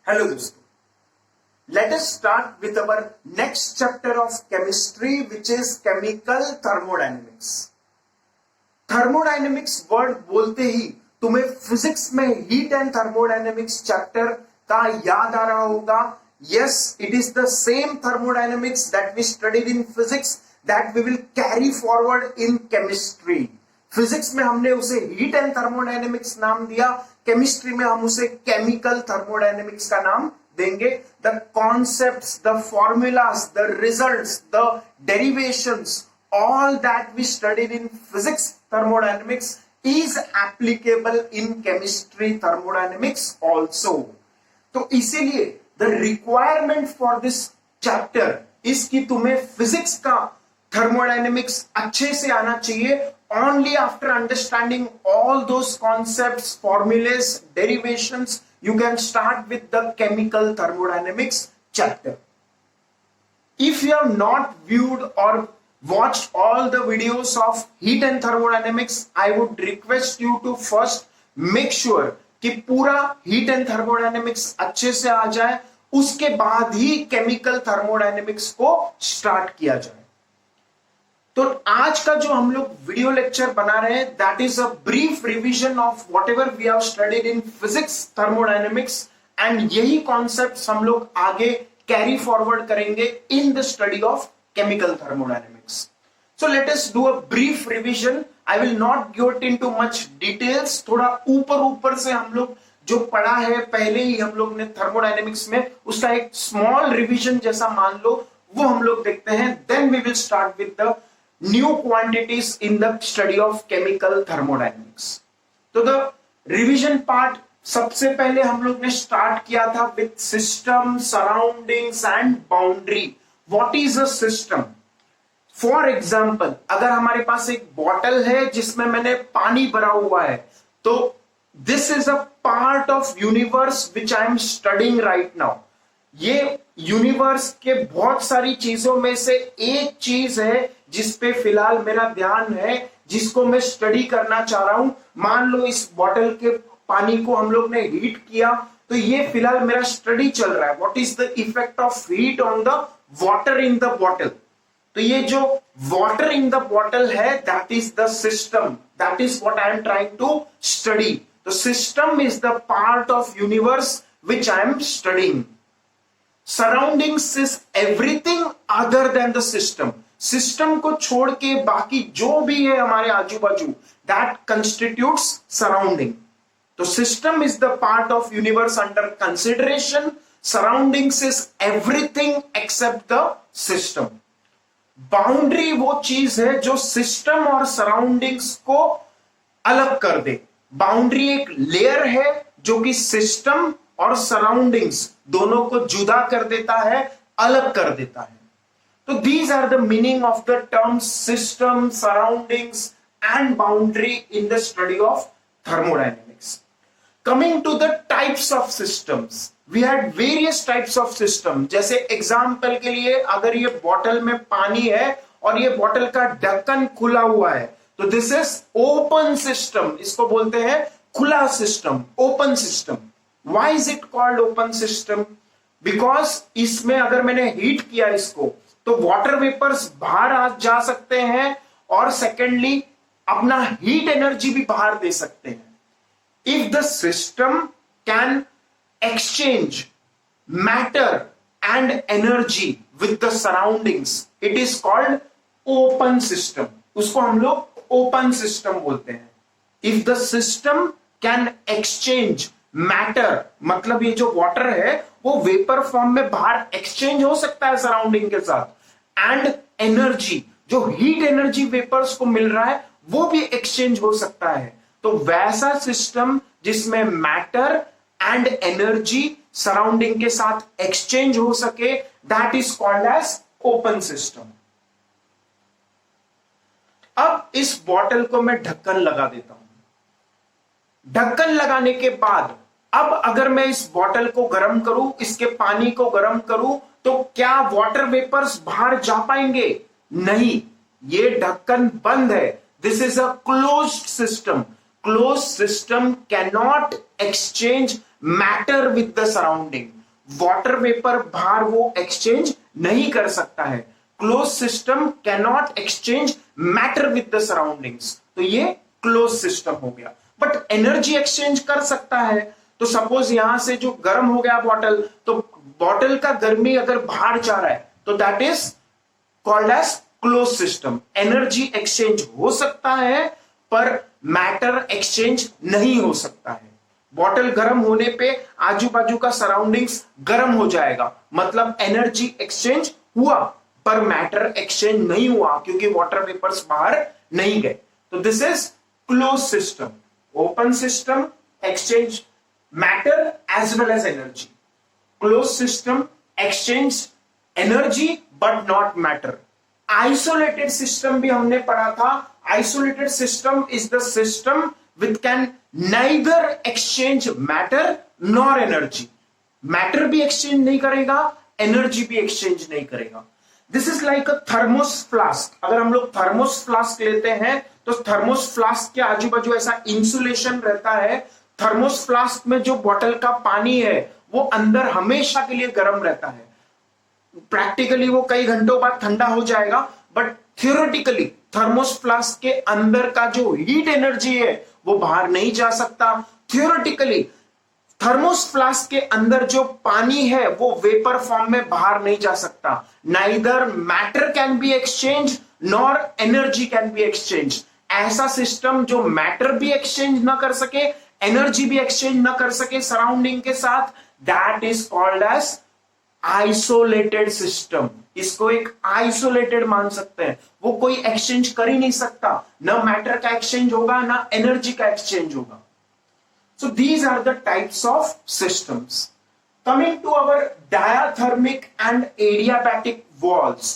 Hello दोस्तों, let us start with our next chapter of chemistry, which is chemical thermodynamics. Thermodynamics word बोलते ही तुम्हें physics में heat and thermodynamics chapter का याद आ रहा होगा. Yes, it is the same thermodynamics that we studied in physics that we will carry forward in chemistry. Physics में हमने उसे हीट एंड थर्मोडायनेमिक्स नाम दिया, केमिस्ट्री में हम उसे केमिकल थर्मोडायनेमिक्स का नाम देंगे. The concepts, the formulas, the results, the derivations, all that we studied in physics thermodynamics is applicable in chemistry thermodynamics also. तो इसीलिए the requirement for this chapter is कि तुम्हें physics का thermodynamics अच्छे से आना चाहिए. Only after understanding all those concepts, formulas, derivations, you can start with the chemical thermodynamics chapter. If you have not viewed or watched all the videos of heat and thermodynamics, I would request you to first make sure कि पूरा heat and thermodynamics अच्छे से आ जाए, उसके बाद ही chemical thermodynamics को start किया जाए. तो आज का जो हम लोग वीडियो लेक्चर बना रहे हैं, that is a brief revision of whatever we have studied in physics thermodynamics, and यही कॉन्सेप्ट्स हम लोग आगे कैरी फॉरवर्ड करेंगे in the study of chemical thermodynamics. So let us do a brief revision. I will not get into much details. थोड़ा ऊपर से हम लोग जो पढ़ा है पहले ही हम लोग ने थर्मोडायनेमिक्स में, उसका एक स्मॉल रिवीजन जैसा मान लो, वो हम लोग देखते हैं. Then we will start with the new quantities in the study of chemical thermodynamics. तो the revision part सबसे पहले हम लोग ने स्टार्ट किया था with system, surroundings and boundary. What is a system? For example, अगर हमारे पास एक बॉटल है जिसमें मैंने पानी भरा हुआ है, तो this is a part of universe which I am studying right now. ये यूनिवर्स के बहुत सारी चीजों में से एक चीज है जिसपे फिलहाल मेरा ध्यान है, जिसको मैं स्टडी करना चाह रहा हूं. मान लो इस बॉटल के पानी को हम लोग ने हीट किया, तो ये फिलहाल मेरा स्टडी चल रहा है. What is the effect of heat on the water in the bottle. तो ये जो वाटर इन द बॉटल है, that is the system. That is what I am trying to study. The system is the part of universe which I am studying. Surroundings is everything other than the system. System को छोड़ के बाकी जो भी है हमारे आजू बाजू, that constitutes surrounding. तो system is the part of universe under consideration. Surroundings is everything except the system. Boundary वो चीज है जो सिस्टम और सराउंडिंग्स को अलग कर दे. बाउंड्री एक लेयर है जो कि सिस्टम और सराउंडिंग्स दोनों को जुदा कर देता है, अलग कर देता है. तो these are the meaning of the terms system, surroundings and boundary in the study of thermodynamics. Coming to the types of systems, we had various types of system. जैसे एग्जांपल के लिए, अगर ये बॉटल में पानी है और ये बॉटल का ढक्कन खुला हुआ है, तो दिस इज ओपन सिस्टम. इसको बोलते हैं खुला system, open system. Why is it called open system? Because इसमें अगर मैंने हीट किया इसको, तो वाटर वेपर्स बाहर आ जा सकते हैं, और सेकेंडली अपना हीट एनर्जी भी बाहर दे सकते हैं. If the system can exchange matter and energy with the surroundings, it is called open system. उसको हम लोग ओपन सिस्टम बोलते हैं. If the system can exchange matter, मतलब ये जो वाटर है वो वेपर फॉर्म में बाहर एक्सचेंज हो सकता है सराउंडिंग के साथ, एंड एनर्जी, जो हीट एनर्जी वेपर्स को मिल रहा है, वो भी एक्सचेंज हो सकता है. तो वैसा सिस्टम जिसमें मैटर एंड एनर्जी सराउंडिंग के साथ एक्सचेंज हो सके, that is called as open system. अब इस बॉटल को मैं ढक्कन लगा देता हूं. ढक्कन लगाने के बाद अब अगर मैं इस बॉटल को गर्म करूं, इसके पानी को गर्म करूं, तो क्या वाटर वेपर्स बाहर जा पाएंगे? नहीं, ये ढक्कन बंद है. This is a closed system. Close system cannot exchange matter with the surrounding. Water vapour बाहर वो एक्सचेंज नहीं कर सकता है। Close system cannot exchange matter with the surroundings, तो ये क्लोज सिस्टम हो गया। बट एनर्जी एक्सचेंज कर सकता है। तो सपोज यहां से जो गर्म हो गया बॉटल, तो बॉटल का गर्मी अगर बाहर जा रहा है तो that is called as close system. Energy exchange हो सकता है पर मैटर एक्सचेंज नहीं हो सकता है। बॉटल गर्म होने पे आजू बाजू का सराउंडिंग्स गर्म हो जाएगा, मतलब एनर्जी एक्सचेंज हुआ पर मैटर एक्सचेंज नहीं हुआ क्योंकि वाटर वेपर्स बाहर नहीं गए। तो this is close system. Open system exchange matter as well as energy. Close system exchange energy but not matter. Isolated system भी हमने पढ़ा था। Isolated system is the system which can neither exchange matter nor energy. Matter भी exchange नहीं करेगा, energy भी exchange नहीं करेगा। This is like a thermos flask. अगर हम लोग थर्मोस फ्लास्क लेते हैं तो थर्मोस फ्लास्क के आजू बाजू ऐसा इंसुलेशन रहता है। थर्मोस फ्लास्क में जो बॉटल का पानी है वो अंदर हमेशा के लिए गर्म रहता है। प्रैक्टिकली वो कई घंटों बाद ठंडा हो जाएगा, बट थियोरेटिकली थर्मोस फ्लास्क के अंदर का जो हीट एनर्जी है वो बाहर नहीं जा सकता। थियोरेटिकली थर्मोस फ्लास्क के अंदर जो पानी है वो वेपर फॉर्म में बाहर नहीं जा सकता। Neither matter can be exchange nor energy can be exchange. ऐसा सिस्टम जो मैटर भी एक्सचेंज ना कर सके, एनर्जी भी एक्सचेंज ना कर सके सराउंडिंग के साथ, that is called as isolated system. इसको एक आइसोलेटेड मान सकते हैं। वो कोई एक्सचेंज कर ही नहीं सकता, ना मैटर का एक्सचेंज होगा ना एनर्जी का एक्सचेंज होगा। So these are the types of systems. Coming to our diathermic and adiabatic walls.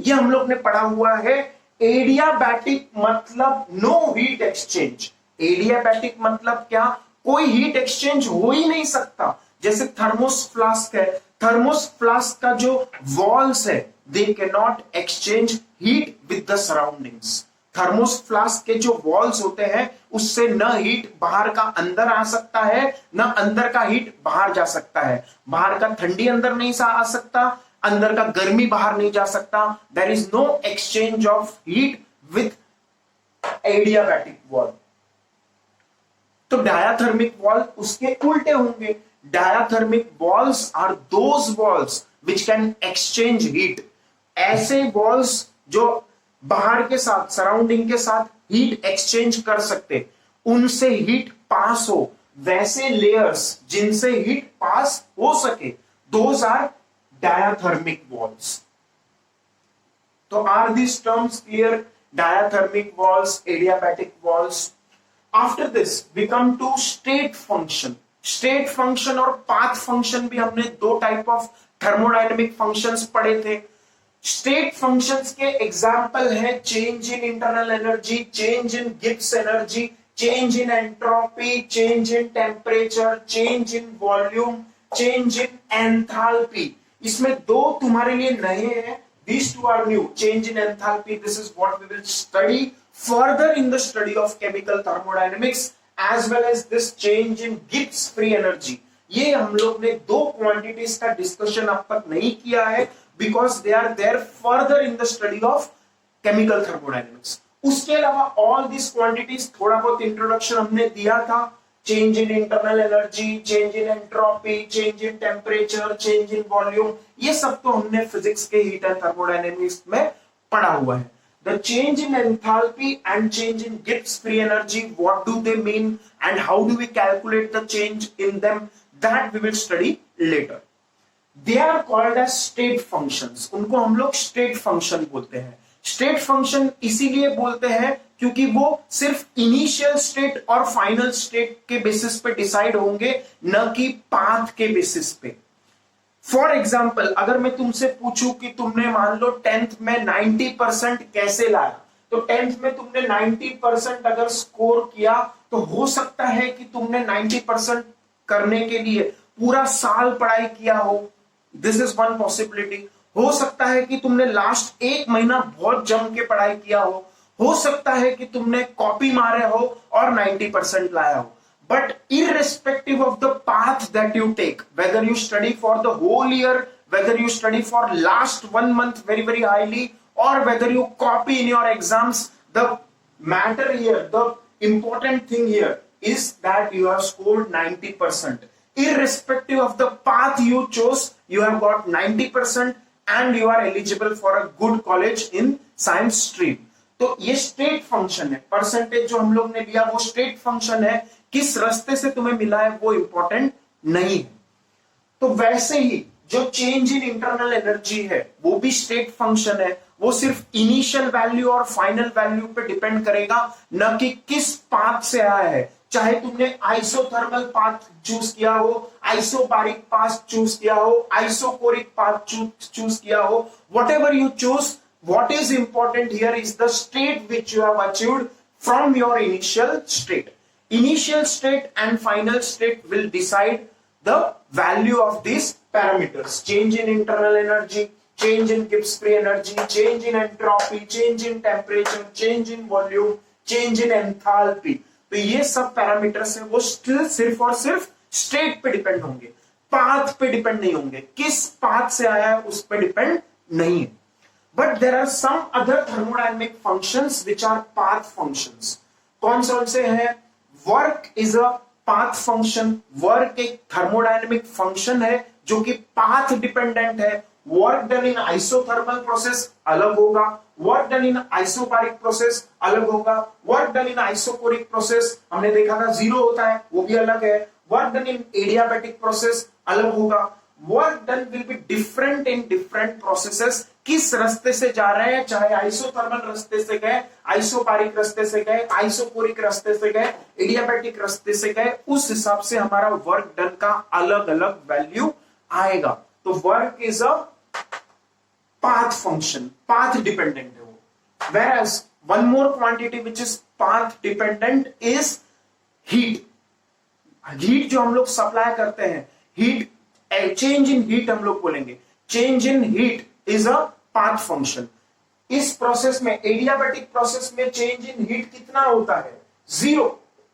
ये हम लोग ने पढ़ा हुआ है। एडियाबैटिक मतलब नो हीट एक्सचेंज। एडियाबैटिक मतलब क्या? कोई हीट एक्सचेंज हो ही नहीं सकता। जैसे थर्मोस फ्लास्क है, थर्मोस फ्लास्क का जो वॉल्स है they can not exchange heat with the surroundings. Thermos flask के जो वॉल्स होते हैं उससे न हीट बाहर का अंदर आ सकता है, न अंदर का हीट बाहर जा सकता है। बाहर का ठंडी अंदर नहीं आ सकता, अंदर का गर्मी बाहर नहीं जा सकता। There is no exchange of heat with adiabatic wall. तो डायाथर्मिक वॉल उसके उल्टे होंगे। Diathermic walls are those walls which can exchange heat. ऐसे वॉल्स जो बाहर के साथ, सराउंडिंग के साथ हीट एक्सचेंज कर सकते, उनसे हीट पास हो, वैसे लेयर्स जिनसे हीट पास हो सके, दोज आर डायाथर्मिक वॉल्स। तो are these terms clear? Diathermic walls, adiabatic walls. After this we come to state function. State function और पाथ फंक्शन भी हमने दो टाइप ऑफ थर्मोडायनेमिक फंक्शंस पढ़े थे। स्टेट फंक्शंस के एग्जाम्पल है change in internal energy, change in Gibbs energy, change in entropy, change in temperature, change in volume, change in enthalpy. इसमें दो तुम्हारे लिए नए हैं, these two are new. Change in enthalpy, this is what we will study further in the study of chemical thermodynamics, as well as this change in Gibbs free energy. ये हम लोग ने दो क्वांटिटीज का डिस्कशन अब तक नहीं किया है because they are there further in the study of chemical thermodynamics. उसके अलावा all these quantities थोड़ा बहुत इंट्रोडक्शन हमने दिया था। Change in internal energy, change in entropy, change in temperature, change in volume, ये सब तो हमने फिजिक्स के हीट एंड थर्मोडायनेमिक्स में पढ़ा हुआ है। The change in enthalpy and change in Gibbs free energy, what do they mean and how do we calculate the change in them, that we will study later. They are called as state functions. उनको हम लोग state function बोलते हैं। State function इसीलिए बोलते हैं क्योंकि वो सिर्फ इनिशियल स्टेट और फाइनल स्टेट के बेसिस पे डिसाइड होंगे, न कि पाथ के बेसिस पे। फॉर एग्जाम्पल, अगर मैं तुमसे पूछूं कि तुमने मान लो 10th में 90% कैसे लाया, तो 10th में तुमने 90% अगर स्कोर किया तो हो सकता है कि तुमने 90% करने के लिए पूरा साल पढ़ाई किया हो। This is one possibility. हो सकता है कि तुमने लास्ट एक महीना बहुत जम के पढ़ाई किया हो हो सकता है कि तुमने कॉपी मारे हो और 90% लाया हो, but irrespective of the path that you take, whether you study for the whole year, whether you study for last 1 month very highly, or whether you copy in your exams, the matter here, the important thing here is that you have scored 90%. Irrespective of the path you chose, you have got 90% and you are eligible for a good college in science stream. तो ये state function है, percentage जो हम लोग ने लिया वो state function है, किस रास्ते से तुम्हें मिला है वो इंपॉर्टेंट नहीं है। तो वैसे ही जो चेंज इन इंटरनल एनर्जी है वो भी स्टेट फंक्शन है, वो सिर्फ इनिशियल वैल्यू और फाइनल वैल्यू पे डिपेंड करेगा, न कि किस पाथ से आया है। चाहे तुमने आइसोथर्मल पाथ चूज किया हो, आइसोबारिक पाथ चूज किया हो, आइसोकोरिक पाथ चूज किया हो, whatever you choose, what is important here is the state which you have achieved from your initial state. Initial state and final state will decide the value of these parameters: change in internal energy, change in Gibbs free energy, change in entropy, change in temperature, change in volume, change in enthalpy. तो ये सब parameters हैं, वो still सिर्फ और सिर्फ state पे depend होंगे, पाथ पे डिपेंड नहीं होंगे, किस पाथ से आया है उस पे डिपेंड नहीं है। But there are some other thermodynamic functions which are path functions. कौन से हैं? Work is a path function. Work एक thermodynamic function है जो कि path dependent है। Work done in isothermal process अलग होगा, work done in isobaric process अलग होगा, work done in isocoric process हमने देखा था 0 होता है, वो भी अलग है। Work done in adiabatic process अलग होगा। Work done will be different in different processes. किस रास्ते से जा रहे हैं, चाहे आइसोथर्मल रास्ते से गए, आइसोबारिक रास्ते से गए, आइसोकोरिक रास्ते से गए, एडियाबैटिक रास्ते से गए, उस हिसाब से हमारा वर्क डन का अलग अलग वैल्यू आएगा। तो work is a path function, path dependent है वो। Whereas one more quantity which is path dependent is heat. Heat जो हम लोग सप्लाई करते हैं, हीट, चेंज इन हीट हम लोग बोलेंगे, change in heat is a path function. इस प्रोसेस में, एडियाबैटिक प्रोसेस में चेंज इन हीट कितना होता है? 0।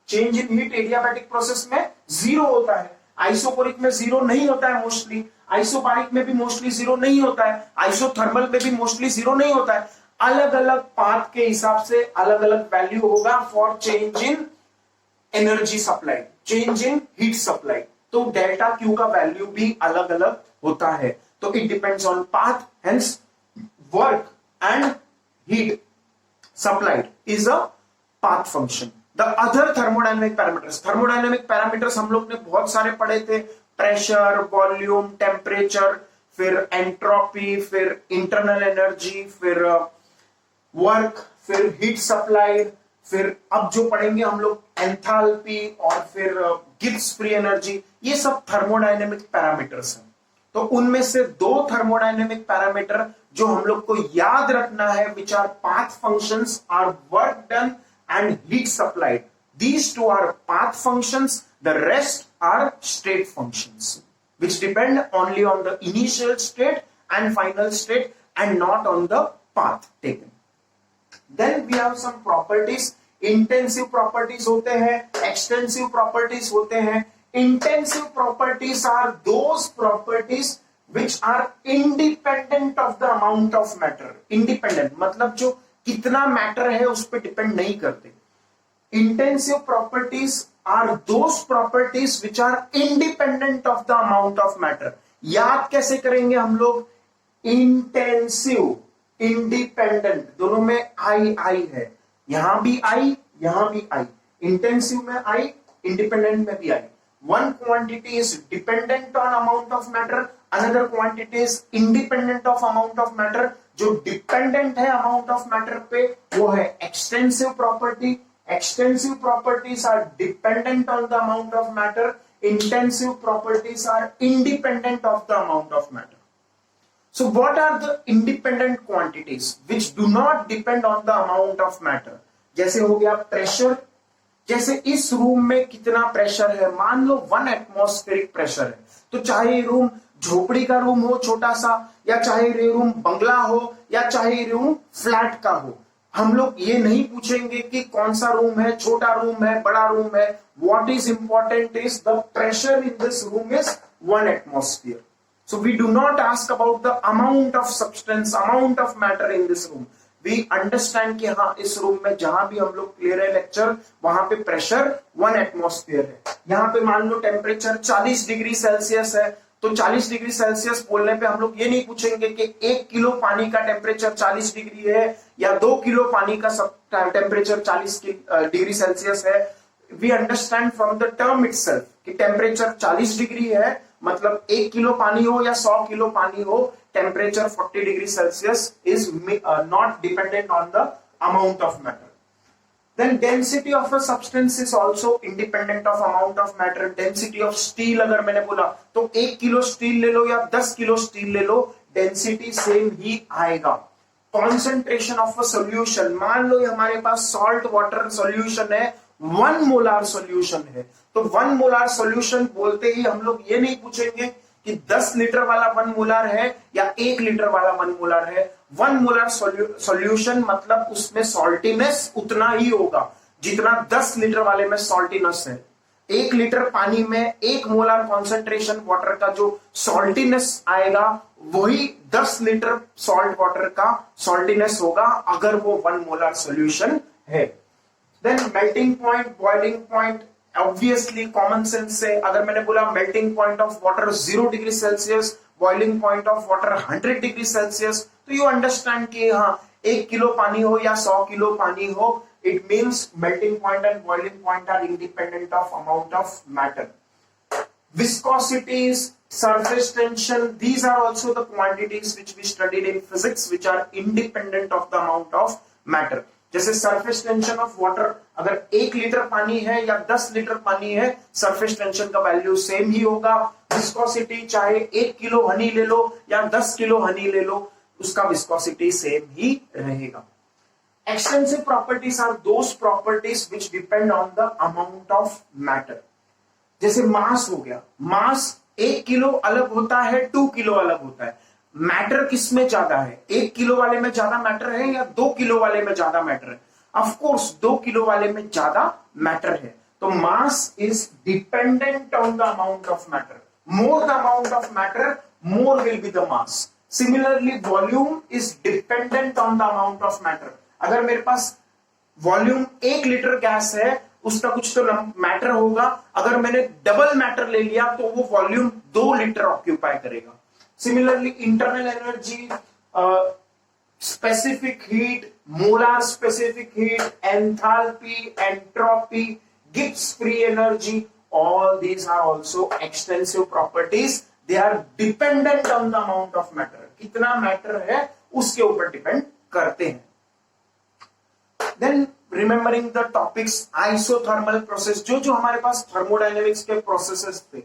Change in heat adiabatic process में 0 होता है। आइसोकोरिक में 0 नहीं होता है मोस्टली, आइसोबारिक में भी मोस्टली 0 नहीं होता है, आइसोथर्मल में भी मोस्टली 0 नहीं होता है। अलग अलग पाथ के हिसाब से अलग अलग वैल्यू होगा for change in energy supply, change in heat supply. तो डेल्टा क्यू का वैल्यू भी अलग अलग होता है। तो it depends on path, hence work and heat supplied is a path function. The other thermodynamic parameters, thermodynamic parameters हम लोग ने बहुत सारे पढ़े थे, प्रेशर, वॉल्यूम, टेम्परेचर, फिर एंट्रोपी, फिर इंटरनल एनर्जी, फिर वर्क, फिर हीट सप्लाइड, फिर अब जो पढ़ेंगे हम लोग एंथैल्पी और फिर गिब्स फ्री एनर्जी। ये सब थर्मोडायनेमिक पैरामीटर्स हैं। तो उनमें से 2 थर्मोडायनेमिक पैरामीटर जो हम लोग को याद रखना है, which are path functions, are work done and heat supplied. These 2 are path functions, the rest are state functions which depend only on the initial state and final state and not on the path taken. Then we have some properties. Intensive properties होते हैं, extensive properties होते हैं। Intensive properties are those properties which are independent of the amount of matter. Independent मतलब जो कितना matter है उस पर डिपेंड नहीं करते। Intensive properties are those properties which are independent of the amount of matter. याद कैसे करेंगे हम लोग? Intensive, independent, दोनों में आई है, यहां भी आई, यहां भी आई। Intensive में आई, independent में भी आई। One quantity is dependent on amount of matter, another quantity is independent of amount of matter. जो dependent है amount of matter पे वो है extensive property. Extensive properties are dependent on the amount of matter. Intensive properties are independent of the amount of matter. So what are the independent quantities which do not depend on the amount of matter? जैसे हो गया pressure, जैसे इस room में कितना pressure है, मान लो 1 atmospheric pressure है, तो चाहे ये रूम झोपड़ी का रूम हो छोटा सा, या चाहे ये रूम बंगला हो, या चाहे ये रूम फ्लैट का हो, हम लोग ये नहीं पूछेंगे कि कौन सा रूम है, छोटा रूम है, बड़ा रूम है. What is important is the pressure in this room is 1 atmosphere. So we do not ask about the amount of substance, amount of matter in this room. We understand कि हाँ इस room में जहां भी हम लोग ले रहे लेक्चर वहां पे प्रेशर 1 एटमॉस्फेयर है. यहाँ पे मान लो टेम्परेचर 40 डिग्री सेल्सियस है, तो 40 डिग्री सेल्सियस बोलने पे हम लोग ये नहीं पूछेंगे कि 1 किलो पानी का टेम्परेचर 40 डिग्री है या 2 किलो पानी का टेम्परेचर 40 डिग्री सेल्सियस है. We understand from the term itself कि टेम्परेचर 40 डिग्री है, मतलब 1 किलो पानी हो या 100 किलो पानी हो, temperature 40 degree Celsius is not dependent on the amount of matter. Then density of a substance is also independent of amount of matter. Density of steel अगर मैंने बोला तो 1 किलो स्टील ले लो या 10 किलो स्टील ले लो, density same ही आएगा. Concentration of a solution, मान लो हमारे पास सॉल्ट वाटर सॉल्यूशन है, 1 मोलार सॉल्यूशन है, तो 1 मोलार सॉल्यूशन बोलते ही हम लोग ये नहीं पूछेंगे कि 10 लीटर वाला 1 मोलार है या 1 लीटर वाला 1 मोलार है. 1 मोलार सॉल्यूशन मतलब उसमें सॉल्टीनेस उतना ही होगा जितना 10 लीटर वाले में सॉल्टीनेस है. 1 लीटर पानी में 1 मोलार कॉन्सेंट्रेशन वाटर का जो सॉल्टीनेस आएगा वही 10 लीटर सॉल्ट वाटर का सॉल्टीनेस होगा अगर वो 1 मोलार सॉल्यूशन है. Then melting point, boiling point, obviously common sense से अगर मैंने बोला melting point of water 0 degree Celsius, boiling point of water 100 degree Celsius, तो यू अंडरस्टैंड कि हाँ 1 किलो पानी हो या 100 किलो पानी हो, it means melting point and boiling point are independent of amount of matter. Viscosities, surface tension, these are also the quantities which we studied in physics which are independent of the amount of matter. जैसे surface tension of water, अगर 1 litre पानी है या 10 litre पानी है, surface tension का value same ही होगा. Viscosity चाहे 1 किलो हनी ले लो या 10 किलो हनी ले लो, उसका विस्कोसिटी सेम ही रहेगा. Extensive properties are those properties which depend on the amount of matter. जैसे मास हो गया, मास 1 किलो अलग होता है, 2 किलो अलग होता है. मैटर किसमें ज्यादा है, 1 किलो वाले में ज्यादा मैटर है या 2 किलो वाले में ज्यादा मैटर है? ऑफ कोर्स 2 किलो वाले में ज्यादा मैटर है. तो mass is dependent on the amount of matter. More the amount of matter, more will be the mass. Similarly volume is dependent on the amount of matter. अगर मेरे पास volume 1 litre gas है, उसका कुछ तो matter होगा. अगर मैंने double matter ले लिया तो वो वॉल्यूम 2 लीटर ऑक्यूपाई करेगा. Similarly, internal energy, specific heat, molar specific heat, enthalpy, entropy, Gibbs free energy, all these are also extensive properties. They are dependent on the amount of matter. कितना matter है उसके ऊपर depend करते हैं. Then remembering the topics, isothermal process, जो हमारे पास thermodynamics के processes थे.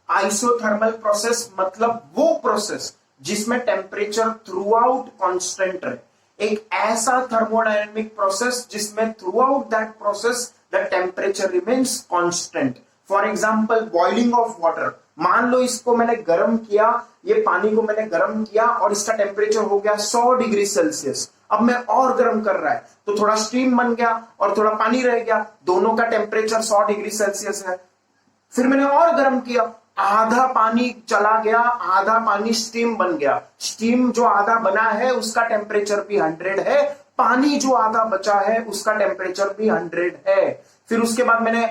आइसोथर्मल प्रोसेस मतलब वो प्रोसेस जिसमें टेम्परेचर थ्रू आउट कॉन्स्टेंट रहे. एक ऐसा थर्मोडायनेमिक प्रोसेस जिसमें through out that process the temperature remains constant. For example boiling of water, मान लो इसको मैंने गर्म किया, ये पानी को मैंने गर्म किया और इसका टेम्परेचर हो गया 100 डिग्री सेल्सियस. अब मैं और गर्म कर रहा है तो थोड़ा स्टीम बन गया और थोड़ा पानी रह गया, दोनों का टेम्परेचर 100 डिग्री सेल्सियस है. फिर मैंने और गर्म किया, आधा पानी चला गया, आधा पानी स्टीम बन गया. स्टीम जो आधा बना है उसका टेम्परेचर भी 100 है, पानी जो आधा बचा है उसका टेम्परेचर भी 100 है. फिर उसके बाद मैंने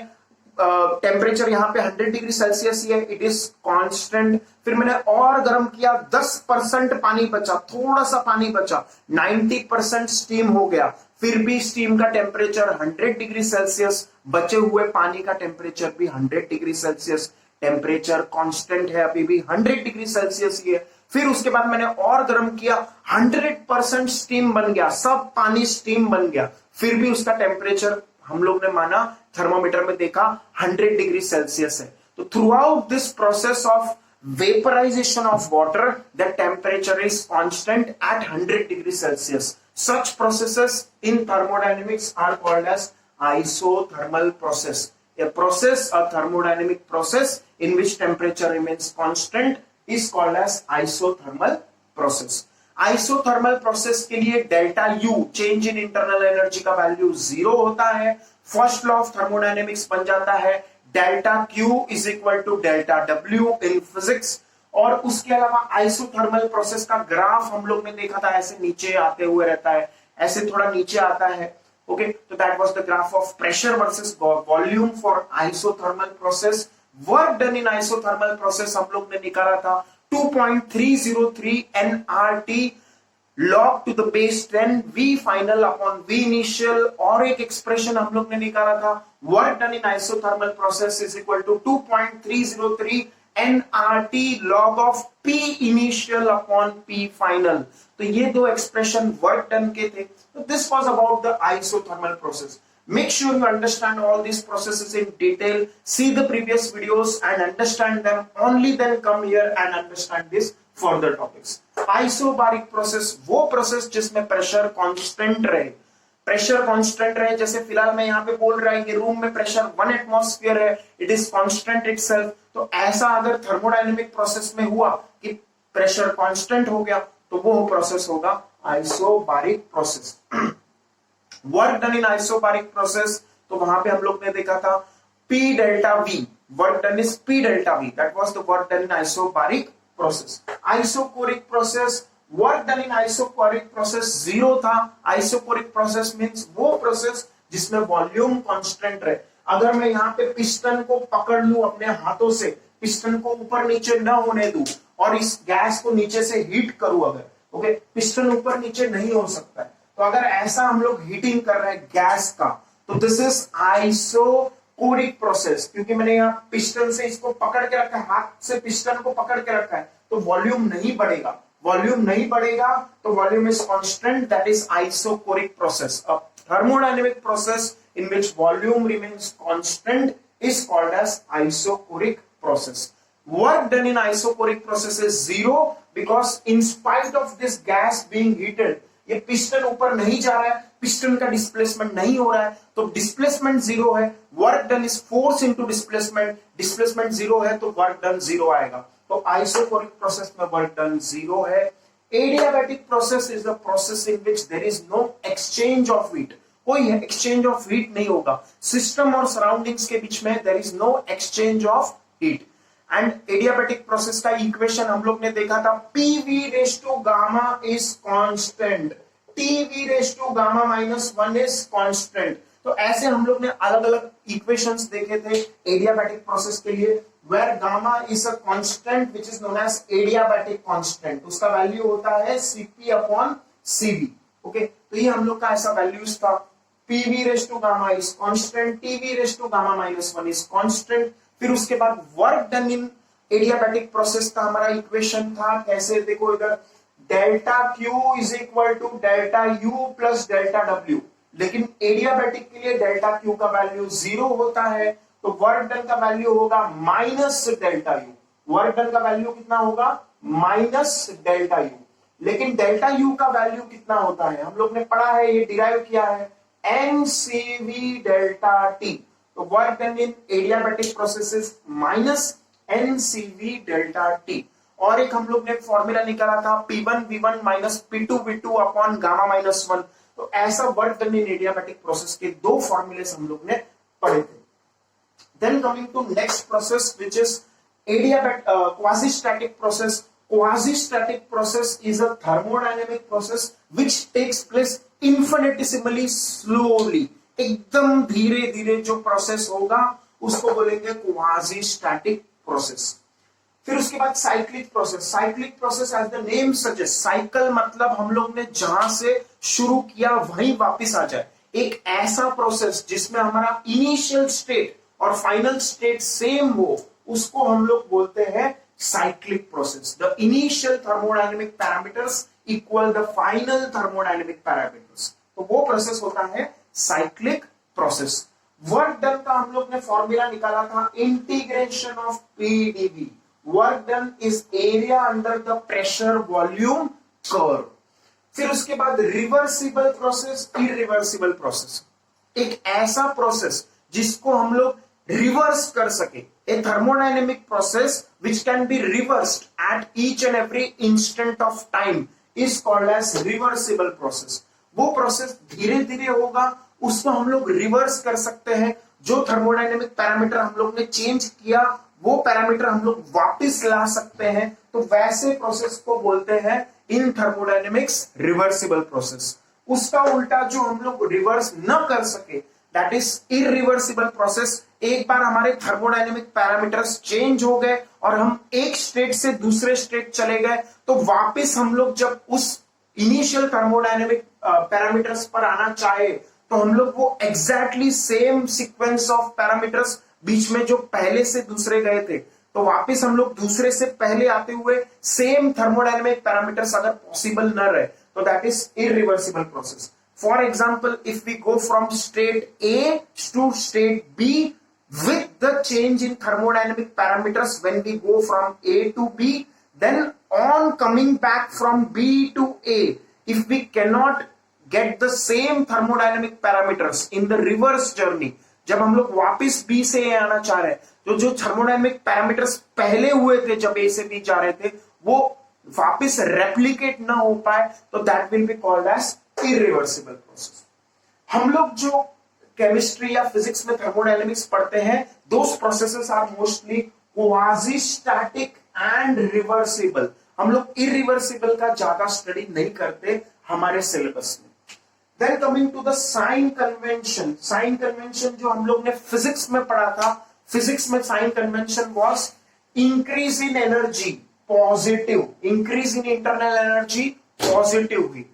टेम्परेचर यहाँ पे 100 डिग्री सेल्सियस ही है, इट इज कांस्टेंट. फिर मैंने और गर्म किया, 10% पानी बचा, थोड़ा सा पानी बचा, 90% स्टीम हो गया. फिर भी स्टीम का टेम्परेचर 100 डिग्री सेल्सियस, बचे हुए पानी का टेम्परेचर भी 100 डिग्री सेल्सियस. टेम्परेचर कांस्टेंट है, अभी भी 100 डिग्री सेल्सियस ही है. फिर उसके बाद मैंने और गर्म किया, 100% स्टीम बन गया, सब पानी स्टीम बन गया. फिर भी उसका टेम्परेचर हम लोग ने माना, थर्मोमीटर में देखा 100 डिग्री सेल्सियस है. तो through out this process of vaporization of water, the temperature is constant at 100 degrees Celsius. Such processes in thermodynamics are called as isothermal process. A process, a thermodynamic process in which temperature remains constant is called as isothermal process. Isothermal process के लिए delta U change in internal energy का value 0 होता है। First law of thermodynamics बन जाता है delta Q is equal to delta W in physics. और उसके अलावा आइसोथर्मल प्रोसेस का ग्राफ हम लोग ने देखा था, ऐसे नीचे आते हुए रहता है, ऐसे थोड़ा नीचे आता है। ओके, तो that was the graph of pressure versus volume for isothermal process. Work done in isothermal process हम लोग ने निकाला था 2.303 nRT log to the base 10 V final upon V initial। और एक एक्सप्रेशन हम लोग ने निकाला था work done in isothermal process is equal to 2.303 nRT log of P initial upon P final। तो ये दो एक्सप्रेशन वर्क डन के थे। तो this was about the isothermal process. Make sure you understand all these processes in detail. See the previous videos and understand them. Only then come here and understand these further topics. Isobaric process वो process जिसमें pressure constant रहे। Pressure constant रहे, जैसे फिलहाल मैं यहाँ पे बोल रहा है कि रूम में प्रेशर 1 एटमॉस्फेयर है, इट इज कांस्टेंट इटसेल्फ। तो ऐसा अगर थर्मोडायनेमिक प्रोसेस में हुआ कि प्रेशर कांस्टेंट हो गया, तो वो प्रोसेस होगा आइसोबारिक प्रोसेस। वर्क डन इन आइसोबारिक प्रोसेस, तो वहां पे हम लोग ने देखा था P delta V, work done is P delta V, that was the work done in isobaric process. Isochoric process, work done in isochoric process 0 था। आइसोकोरिक प्रोसेस मींस वो प्रोसेस जिसमें वॉल्यूम कांस्टेंट रहे। अगर मैं यहाँ पे पिस्टन को पकड़ लूं अपने हाथों से, पिस्टन को ऊपर नीचे न होने दूं और इस गैस को नीचे से हीट करूं अगर, ओके, पिस्टन ऊपर नीचे नहीं हो सकता है। तो अगर ऐसा हम लोग हीटिंग कर रहे हैं गैस का, तो दिस इज आइसोकोरिक प्रोसेस। क्योंकि मैंने यहाँ पिस्टन से इसको पकड़ के रखा है, हाथ से पिस्टन को पकड़ के रखा है, तो वॉल्यूम नहीं बढ़ेगा। वॉल्यूम नहीं बढ़ेगा तो volume is constant, that is isochoric process. A thermodynamic process in which volume remains constant is called as isocoric process. Work done in isocoric process is 0 because in spite of this gas being heated, ये piston ऊपर नहीं जा रहा है, piston का displacement नहीं हो रहा है, तो डिस्प्लेसमेंट 0 है। Work done is force into displacement, displacement 0 है तो वर्क डन 0 आएगा। तो आइसोकोरिक प्रोसेस में वर्क डन 0 है। Adiabatic process is the process in which there is no exchange of heat, कोई एक्सचेंज ऑफ हीट नहीं होगा। सिस्टम और सराउंडिंग्स के बीच में there is no exchange of heat. And adiabatic process का इक्वेशन हम लोग ने देखा था PV raise to gamma is constant, TV raise to gamma -1 is constant. तो ऐसे हम लोग ने अलग अलग इक्वेशंस देखे थे एडियाबैटिक प्रोसेस के लिए, where gamma is a constant which is known as adiabatic constant. उसका वैल्यू होता है CP/CV। ओके, तो ये हम लोग का ऐसा वैल्यूज था। PV raise to gamma is constant, TV raise to gamma -1 is constant. फिर उसके बाद work done in adiabatic process का हमारा इक्वेशन था, कैसे देखो इधर, delta Q is equal to delta U plus delta W। लेकिन एडियाबैटिक के लिए डेल्टा Q का वैल्यू 0 होता है, तो वर्क डन का वैल्यू होगा minus delta U। Work done का वैल्यू कितना होगा? Minus delta U। लेकिन डेल्टा U का वैल्यू कितना होता है हम लोग ने पढ़ा है, ये डिराइव किया है, NCV डेल्टा T। तो work done in adiabatic processes minus NCV delta T। और एक हम लोग ने फॉर्मूला निकाला था P1V1 minus P2V2 upon gamma -1। तो ऐसा work done in adiabatic process के दो फॉर्मूले हम लोग ने पढ़े थे। Then coming to next process which is adiabatic quasi static process. Quasi-static process is a thermodynamic process which takes place infinitesimally slowly। एकदम धीरे धीरे जो प्रोसेस होगा उसको बोलेंगे quasi-static process। फिर उसके बाद cyclic process. Cyclic process as the name suggest, cycle मतलब हम लोग ने जहां से शुरू किया वहीं वापस आ जाए। एक ऐसा प्रोसेस जिसमें हमारा इनिशियल स्टेट और फाइनल स्टेट सेम हो, उसको हम लोग बोलते हैं cyclic process। The initial thermodynamic parameters equal the final thermodynamic parameters। तो वो प्रोसेस होता है cyclic process। वर्क डन का हम लोग ने फॉर्मूला निकाला था integration of PdV। Work done is area under the pressure volume curve. फिर उसके बाद रिवर्सिबल प्रोसेस, इरिवर्सिबल प्रोसेस, एक ऐसा प्रोसेस जिसको हम लोग रिवर्स कर सके। A thermodynamic process which can be reversed at each and every instant of time। Is called as reversible process. वो प्रोसेस धीरे धीरे होगा, उसको हम लोग रिवर्स कर सकते हैं। जो थर्मोडायनेमिक पैरामीटर हम लोग ने चेंज किया वो पैरामीटर हम लोग वापस ला सकते हैं, तो वैसे प्रोसेस को बोलते हैं इन थर्मोडायनेमिक्स रिवर्सिबल प्रोसेस। उसका उल्टा जो हम लोग रिवर्स न कर सके दैट इज इरिवर्सिबल प्रोसेस। एक बार हमारे थर्मोडायनेमिक पैरामीटर्स चेंज हो गए और हम एक स्टेट से दूसरे स्टेट चले गए, तो वापस हम लोग जब उस इनिशियल थर्मोडायनेमिक पैरामीटर्स पर आना चाहे तो हम लोग वो exactly same sequence of parameters बीच में जो पहले से दूसरे गए थे, तो वापस हम लोग दूसरे से पहले आते हुए सेम थर्मोडायनेमिक पैरामीटर्स अगर पॉसिबल न रहे तो that is irreversible process. For example, if we go from state A to state B with the change in thermodynamic parameters when we go from A to B, then on coming back from B to A, if we cannot get the same thermodynamic parameters in the reverse journey, जब हम लोग वापस B से A आना चाह रहे हैं तो जो थर्मोडायनेमिक पैरामीटर्स पहले हुए थे जब A से B जा रहे थे वो वापस रेप्लिकेट ना हो पाए, तो that will be called as irreversible process. हम लोग जो केमिस्ट्री या फिजिक्स में थर्मोडायनेमिक्स पढ़ते हैं, those processes are mostly quasi static and reversible. हम लोग इरिवर्सिबल का ज्यादा स्टडी नहीं करते हमारे सिलेबस में। Then coming to the sign convention. Sign convention जो हम लोग ने फिजिक्स में पढ़ा था, फिजिक्स में sign convention was increase in energy positive, increase in internal energy positive हुई,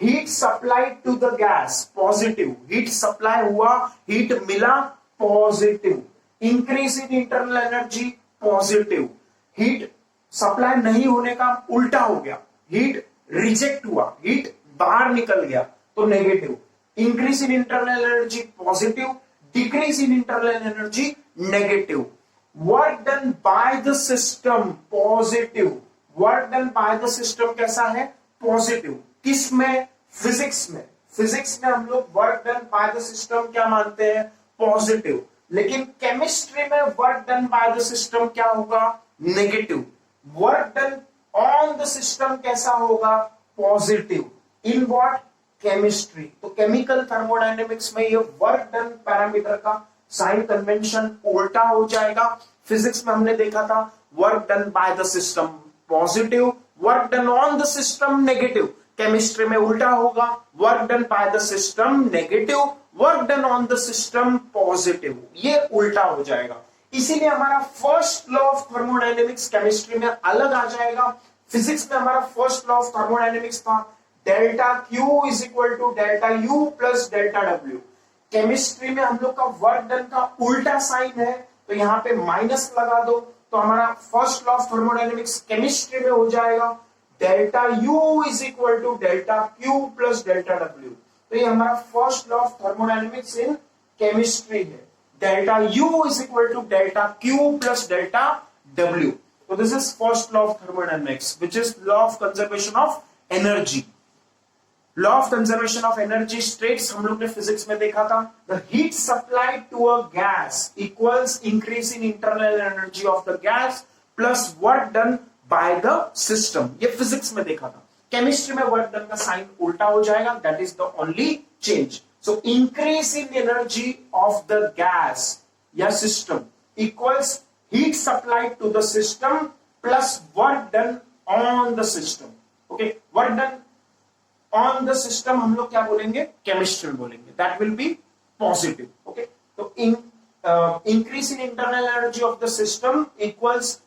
heat supply to the gas positive, heat supply हुआ, हीट मिला positive, increase in internal energy positive, heat supply नहीं होने का उल्टा हो गया, हीट रिजेक्ट हुआ, हीट बाहर निकल गया तो negative, increase in internal energy positive, decrease in internal energy negative, work done by the system positive, work done by the system कैसा है पॉजिटिव। किसमें? फिजिक्स में। फिजिक्स में हम लोग work done by the system क्या मानते हैं पॉजिटिव, लेकिन केमिस्ट्री में work done by the system क्या होगा negative, work done on the system कैसा होगा पॉजिटिव। In what? केमिस्ट्री। तो केमिकल थर्मोडायनेमिक्स में ये वर्क डन पैरामीटर का साइन कन्वेंशन उल्टा हो जाएगा। फिजिक्स में हमने देखा था work done by the system positive, work done on the system negative. Chemistry में उल्टा होगा, work done by the system negative, work done on the system positive. ये उल्टा हो जाएगा, इसीलिए हमारा first law of thermodynamics chemistry में अलग आ जाएगा। फिजिक्स में हमारा फर्स्ट लॉ ऑफ थर्मोडायनेमिक्स था delta Q is equal to delta U plus delta W. Chemistry में हम लोग का वर्क डन का उल्टा साइन है, तो यहां पे माइनस लगा दो, तो हमारा first law of thermodynamics chemistry में हो जाएगा delta U is equal to delta Q plus delta W. तो ये हमारा first law of thermodynamics in chemistry है, delta U is equal to delta Q plus delta W. तो this is first law of thermodynamics which is law of conservation of energy. Law of conservation of energy states, हम लोग ने physics में देखा था, the heat supplied to a gas equals increase in internal energy of the gas plus work done by the system. ये physics में देखा था। केमिस्ट्री में वर्क डन का साइन उल्टा हो जाएगा, that is the only change. So increase in energy of the gas या system equals heat supplied to the system plus work done on the system. Okay, work done on the system हम लोग क्या बोलेंगे chemistry में बोलेंगे, that will be positive. Okay, तो increase in internal energy of the system equals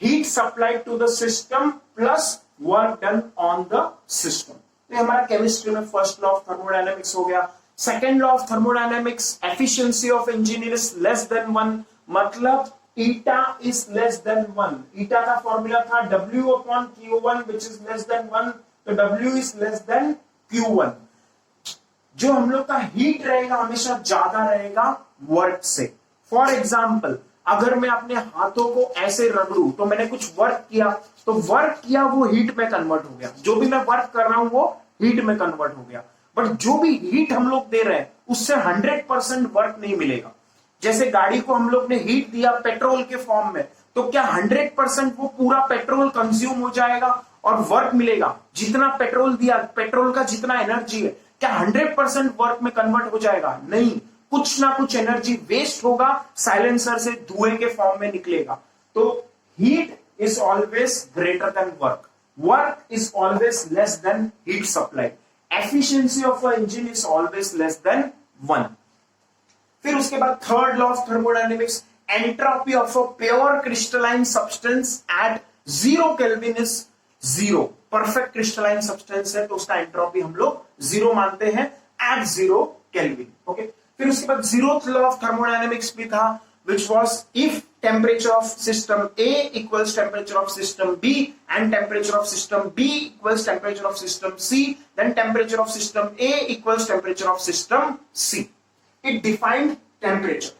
heat supplied to the system plus work done on the system. तो हमारा chemistry में फर्स्ट लॉ ऑफ थर्मोडायनेमिक्स हो गया। Second law of thermodynamics, efficiency of engineer is less than 1, मतलब eta is less than 1। ईटा का formula था W upon Q1 which is less than 1, तो W is less than Q1। जो हम लोग का हीट रहेगा हमेशा ज्यादा रहेगा वर्क से। फॉर एग्जाम्पल, अगर मैं अपने हाथों को ऐसे रगड़ू तो मैंने कुछ वर्क किया, तो वर्क किया वो हीट में कन्वर्ट हो गया, जो भी मैं वर्क कर रहा हूं वो हीट में कन्वर्ट हो गया। बट जो भी हीट हम लोग दे रहे हैं उससे 100% वर्क नहीं मिलेगा। जैसे गाड़ी को हम लोग ने हीट दिया पेट्रोल के फॉर्म में, तो क्या 100% वो पूरा पेट्रोल कंज्यूम हो जाएगा और वर्क मिलेगा, जितना पेट्रोल दिया, पेट्रोल का जितना एनर्जी है, क्या 100% वर्क में कन्वर्ट हो जाएगा? नहीं, कुछ ना कुछ एनर्जी वेस्ट होगा, साइलेंसर से धुएं के फॉर्म में निकलेगा। तो heat is always greater than work, work is always less than heat supply, efficiency of a engine is always less than 1। फिर उसके बाद third law of thermodynamics, entropy of a pure crystalline substance eight 0 kelvin is 0। Perfect crystalline substance है तो उसका entropy हम लोग 0 मानते हैं एट 0 केल्विन। ओके, फिर उसके बाद जीरोथ लॉ ऑफ थर्मोडायनेमिक्स भी था, which was if temperature of system A equals temperature of system B and temperature of system B equals temperature of system C, then temperature of system A equals temperature of system C. It defined temperature.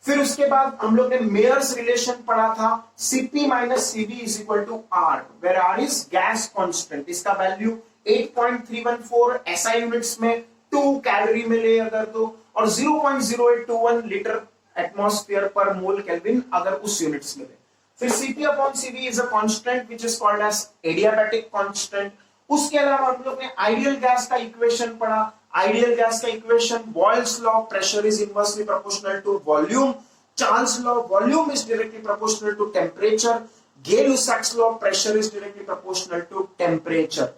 फिर उसके बाद हम लोग ने Mayer's relation पढ़ा था, Cp minus Cv is equal to R, where R is gas constant. इसका value 8.314 SI units में, 2 कैलोरी में ले अगर तो, और 0.0821 लीटर एटमॉस्फेयर पर मोल केल्विन अगर उस यूनिट्स में ले। फिर Cp upon Cv is a constant which is called as adiabatic constant. उसके अलावा हम लोग ने आइडियल गैस का इक्वेशन पढ़ा, आइडियल गैस का equation, Boyle's law, pressure is inversely proportional to volume, Charles law, volume is directly proportional to temperature, Gay-Lussac's law, pressure is directly proportional to temperature.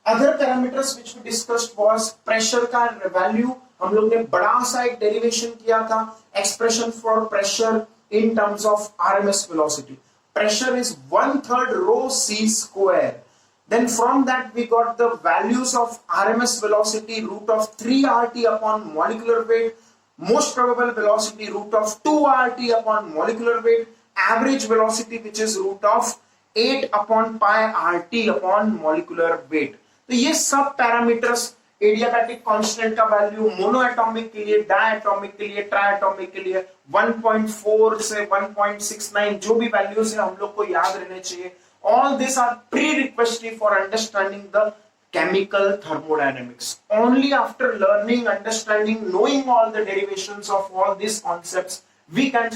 Other parameters which we discussed was pressure का value, हम लोग ने बड़ा सा एक derivation किया था, expression for pressure in terms of RMS velocity. Pressure is 1/3 rho c square. Then from that we got the values of RMS velocity, root of 3 RT upon molecular weight, most probable velocity root of 2 RT upon molecular weight, average velocity which is root of 8 upon pi RT upon molecular weight. तो ये सब parameters, adiabatic constant का value monoatomic के लिए, डायएटॉमिक के लिए, triatomic के लिए 1.4 से 1.69 जो भी वैल्यूज है हम लोग को याद रहने चाहिए. All these are prerequisite for understanding the chemical thermodynamics. Only after learning, understanding, knowing all the derivations of all these concepts, we can